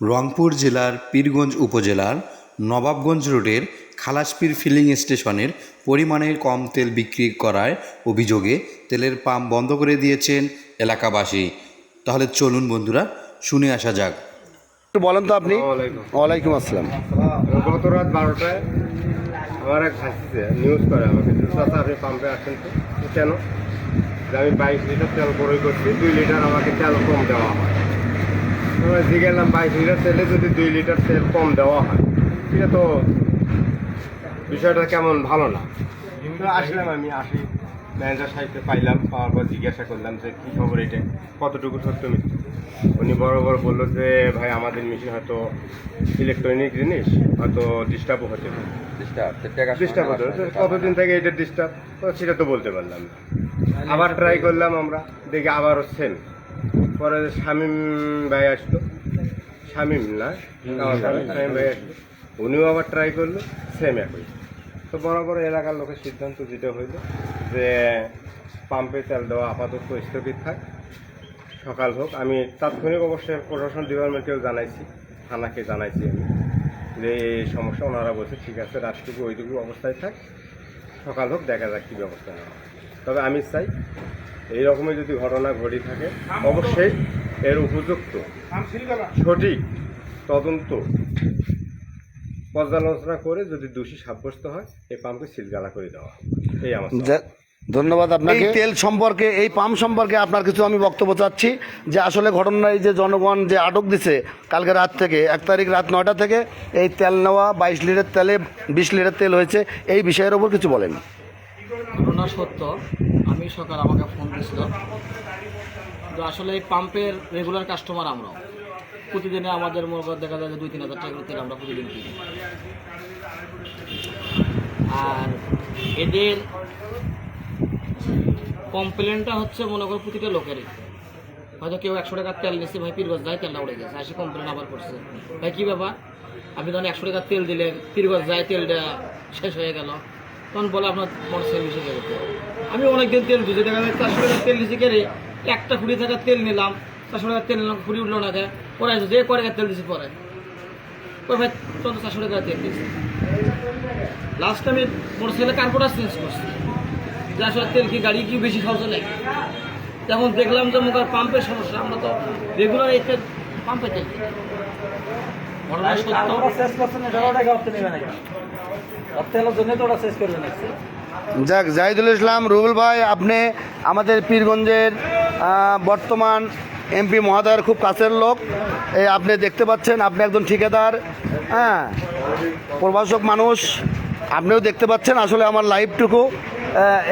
রংপুর জেলার পীরগঞ্জ উপজেলার নবাবগঞ্জ রোডের খালাসপীর ফিলিং স্টেশনের পরিমাণের কম তেল বিক্রি করার অভিযোগে তেলের পাম্প বন্ধ করে দিয়েছেন এলাকাবাসী। তাহলে চলুন বন্ধুরা শুনে আসা যাক। একটু বলেন তো আপনি। ওয়ালাইকুম আসসালাম। গত রাত 12টায় আমার এক ভাইসিতে নিউজ করে আমাকে, চাচা আপনি পাম্পে আসেন তো। কেন? যে আমি 22 লিটার তেল ক্রয় করছি, 2 লিটার আমাকে তেল কম দেওয়া হয়। আমরা জিজ্ঞাসলাম 22 লিটার তেলে যদি 2 লিটার তেল কম দেওয়া হয়, এটা তো বিষয়টা কেমন ভালো না। কিন্তু আসলাম, আমি আসি ম্যানেজার সাহেবকে পাইলাম, পাওয়ার পর জিজ্ঞাসা করলাম যে কী খবর, এটা কতটুকু সত্য মিথ্যা। উনি বরাবর বললো যে ভাই আমাদের মেশিন হয়তো ইলেকট্রনিক জিনিস, হয়তো ডিস্টার্বও হতে পারে। ডিস্টার্ব হতে পারে, কতদিন থেকে এটা ডিস্টার্ব সেটা তো বলতে পারলাম না। আবার ট্রাই করলাম, আমরা দেখি আবারও সেম। পরে শামীম ভাই আসলো, শামীম ভাই আসলো, উনিও আবার ট্রাই করলো, সেম একই। তো বরাবর এলাকার লোকের সিদ্ধান্ত যেটা হইল যে পাম্পে তেল দেওয়া আপাতত স্থগিত থাক, সকাল হোক। আমি তাৎক্ষণিক অবশ্যই প্রশাসন ডিপার্টমেন্টকেও জানাইছি, থানাকে জানাইছি আমি যে এই সমস্যা। ওনারা বলছে ঠিক আছে, রাতটুকু ওইটুকু অবস্থায় থাক, সকাল হোক, দেখা যাক কী ব্যবস্থা নেওয়া। তবে আমি চাই এই রকমের যদি ঘটনা ঘটে থাকে, অবশ্যই এর উপযুক্ত সঠিক তদন্ত পর্যালোচনা করে যদি দোষী সাব্যস্ত হয়, এই পাম্পকে সিলগালা করে দেওয়া হবে। এই আমার ধন্যবাদ আপনাকে। এই তেল সম্পর্কে, এই পাম্প সম্পর্কে আপনার কিছু আমি বক্তব্য চাচ্ছি যে আসলে ঘটনায় যে জনগণ যে আটক দিছে কালকে রাত থেকে, 1 তারিখ রাত 9টা থেকে এই তেল নেওয়া 22 লিটার তেলে 20 লিটার তেল হয়েছে, এই বিষয়ের ওপর কিছু বলেন। ঘটনা সত্য। আমি সকাল আমাকে ফোন দিয়েছিল, তো আসলে এই পাম্পের রেগুলার কাস্টমার আমরাও। প্রতিদিনে আমাদের মনে করে দেখা যায় যে 2-3 হাজার টাকা তেল আমরা প্রতিদিন কিনি। আর এদের কমপ্লেনটা হচ্ছে মনে করো প্রতিটা লোকেরই। হয়তো কেউ 100 টাকার তেল নিচ্ছে, ভাই পীরগঞ্জ যায় তেলটা উড়ে গেছে, আসে কমপ্লেন আবার করছে, ভাই কী ব্যাপার, আপনি তখন 100 টাকার তেল দিলেন, পীরগঞ্জ যায় তেলটা শেষ হয়ে গেল, তখন বলে আপনার মোটর সাইকেল মিশে গেছে। আমি অনেকদিন তেল দিচ্ছি, দেখা যায় 400 টাকার তেল দিচ্ছি, কেড়ে একটা 20 টাকার তেল নিলাম, 400 টাকার তেল নিলাম, ফুরি উঠলো না, পরে আসছে যে করে তেল দিচ্ছি, পরে ওই ভাই তখন 400 টাকার তেল দিচ্ছি। লাস্ট আমি মোটর সাইকেলের কার্বোরেটর চেঞ্জ করছি, যে আসলে তেল কি গাড়ি কি বেশি খাওয়া লাগে। তখন দেখলাম যে মুখার পাম্পের সমস্যা, আমরা তো রেগুলার এই তেল পাম্পে তেল দিই। ঘটনা সত্য। যাক, জাহিদুল ইসলাম রুবেল ভাই, আপনি আমাদের পীরগঞ্জের বর্তমান এমপি মহোদয়ের খুব কাছের লোক। এই আপনি দেখতে পাচ্ছেন, আপনি একজন ঠিকাদার, হ্যাঁ, প্রভাষক মানুষ, আপনিও দেখতে পাচ্ছেন। আসলে আমার লাইভটুকু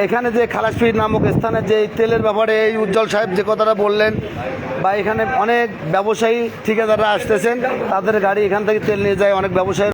এখানে যে খালাসপীর নামক স্থানে যে তেলের ব্যাপারে এই উজ্জ্বল সাহেব যে কথাটা বললেন, বা এখানে অনেক ব্যবসায়ী ঠিকাদাররা আসতেছেন, তাদের গাড়ি এখান থেকে তেল নিয়ে যায়, অনেক ব্যবসায়ী